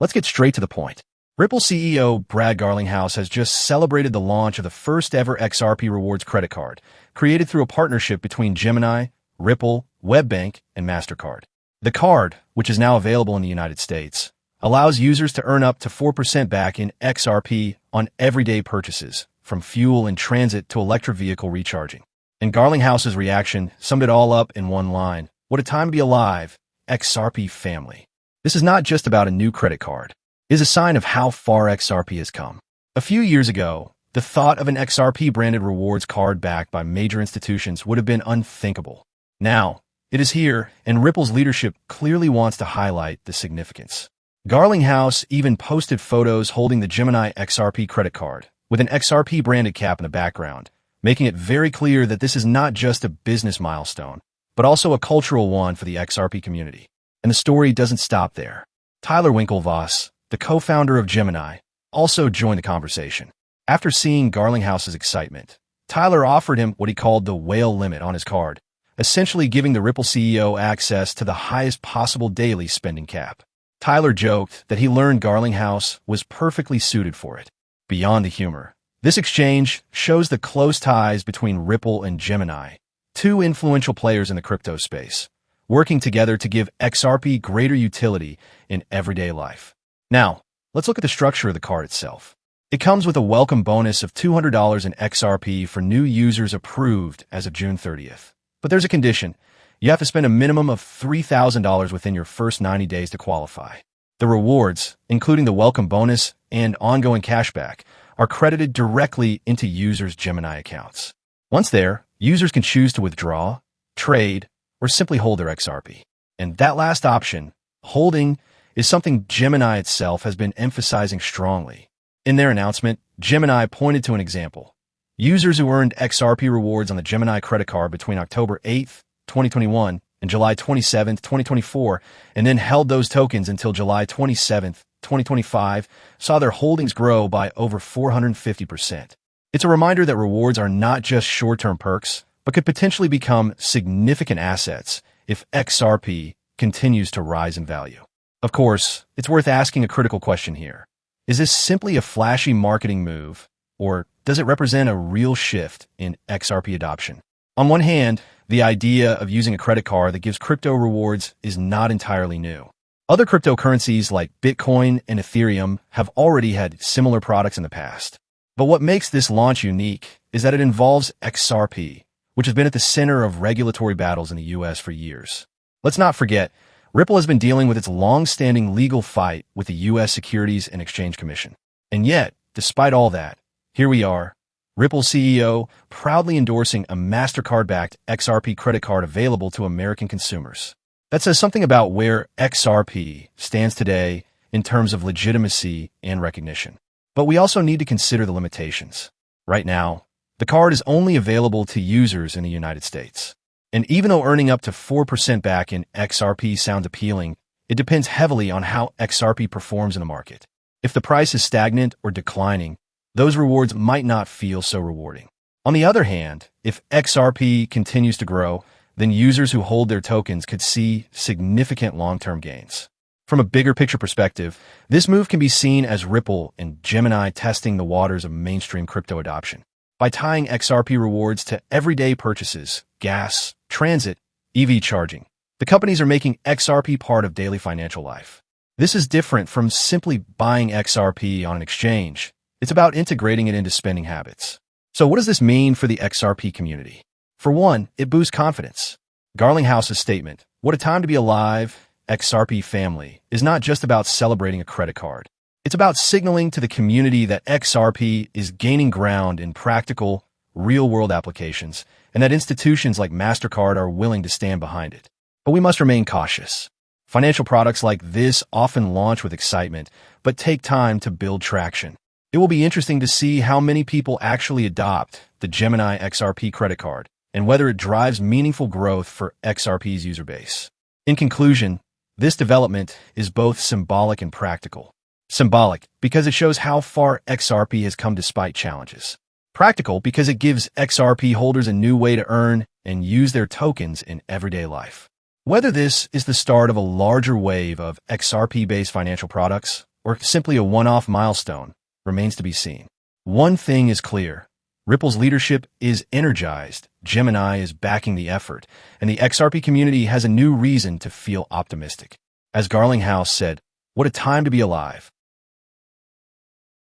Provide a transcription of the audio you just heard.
Let's get straight to the point. Ripple CEO Brad Garlinghouse has just celebrated the launch of the first-ever XRP Rewards credit card, created through a partnership between Gemini, Ripple, WebBank, and Mastercard. The card, which is now available in the United States, allows users to earn up to 4% back in XRP on everyday purchases, from fuel in transit to electric vehicle recharging. And Garlinghouse's reaction summed it all up in one line: "What a time to be alive, XRP family." This is not just about a new credit card. It is a sign of how far XRP has come. A few years ago, the thought of an XRP-branded rewards card backed by major institutions would have been unthinkable. Now, it is here, and Ripple's leadership clearly wants to highlight the significance. Garlinghouse even posted photos holding the Gemini XRP Credit Card, with an XRP-branded cap in the background, making it very clear that this is not just a business milestone, but also a cultural one for the XRP community. And the story doesn't stop there. Tyler Winklevoss, the co-founder of Gemini, also joined the conversation. After seeing Garlinghouse's excitement, Tyler offered him what he called the whale limit on his card, essentially giving the Ripple CEO access to the highest possible daily spending cap. Tyler joked that he learned Garlinghouse was perfectly suited for it. Beyond the humor, this exchange shows the close ties between Ripple and Gemini, two influential players in the crypto space, working together to give XRP greater utility in everyday life. Now, let's look at the structure of the card itself. It comes with a welcome bonus of $200 in XRP for new users approved as of June 30th. But there's a condition. You have to spend a minimum of $3,000 within your first 90 days to qualify. The rewards, including the welcome bonus and ongoing cashback, are credited directly into users' Gemini accounts. Once there, users can choose to withdraw, trade, or simply hold their XRP. And that last option, holding, is something Gemini itself has been emphasizing strongly. In their announcement, Gemini pointed to an example. Users who earned XRP rewards on the Gemini credit card between October 8th, 2021 and July 27th, 2024, and then held those tokens until July 27th, 2025, saw their holdings grow by over 450%. It's a reminder that rewards are not just short-term perks, but could potentially become significant assets if XRP continues to rise in value. Of course, it's worth asking a critical question here. Is this simply a flashy marketing move, or does it represent a real shift in XRP adoption? On one hand, the idea of using a credit card that gives crypto rewards is not entirely new. Other cryptocurrencies like Bitcoin and Ethereum have already had similar products in the past. But what makes this launch unique is that it involves XRP, which has been at the center of regulatory battles in the US for years. Let's not forget, Ripple has been dealing with its long-standing legal fight with the US Securities and Exchange Commission. And yet, despite all that, here we are, Ripple CEO proudly endorsing a Mastercard-backed XRP credit card available to American consumers. That says something about where XRP stands today in terms of legitimacy and recognition. But we also need to consider the limitations. Right now, the card is only available to users in the United States. And even though earning up to 4% back in XRP sounds appealing, it depends heavily on how XRP performs in the market. If the price is stagnant or declining, those rewards might not feel so rewarding. On the other hand, if XRP continues to grow, then users who hold their tokens could see significant long-term gains. From a bigger picture perspective, this move can be seen as Ripple and Gemini testing the waters of mainstream crypto adoption. By tying XRP rewards to everyday purchases, gas, transit, EV charging, the companies are making XRP part of daily financial life. This is different from simply buying XRP on an exchange. It's about integrating it into spending habits. So what does this mean for the XRP community? For one, it boosts confidence. Garlinghouse's statement, "What a time to be alive, XRP family," is not just about celebrating a credit card. It's about signaling to the community that XRP is gaining ground in practical, real-world applications, and that institutions like Mastercard are willing to stand behind it. But we must remain cautious. Financial products like this often launch with excitement, but take time to build traction. It will be interesting to see how many people actually adopt the Gemini XRP credit card and whether it drives meaningful growth for XRP's user base. In conclusion, this development is both symbolic and practical. Symbolic because it shows how far XRP has come despite challenges. Practical because it gives XRP holders a new way to earn and use their tokens in everyday life. Whether this is the start of a larger wave of XRP-based financial products or simply a one-off milestone, remains to be seen. One thing is clear. Ripple's leadership is energized, Gemini is backing the effort, and the XRP community has a new reason to feel optimistic. As Garlinghouse said, "What a time to be alive."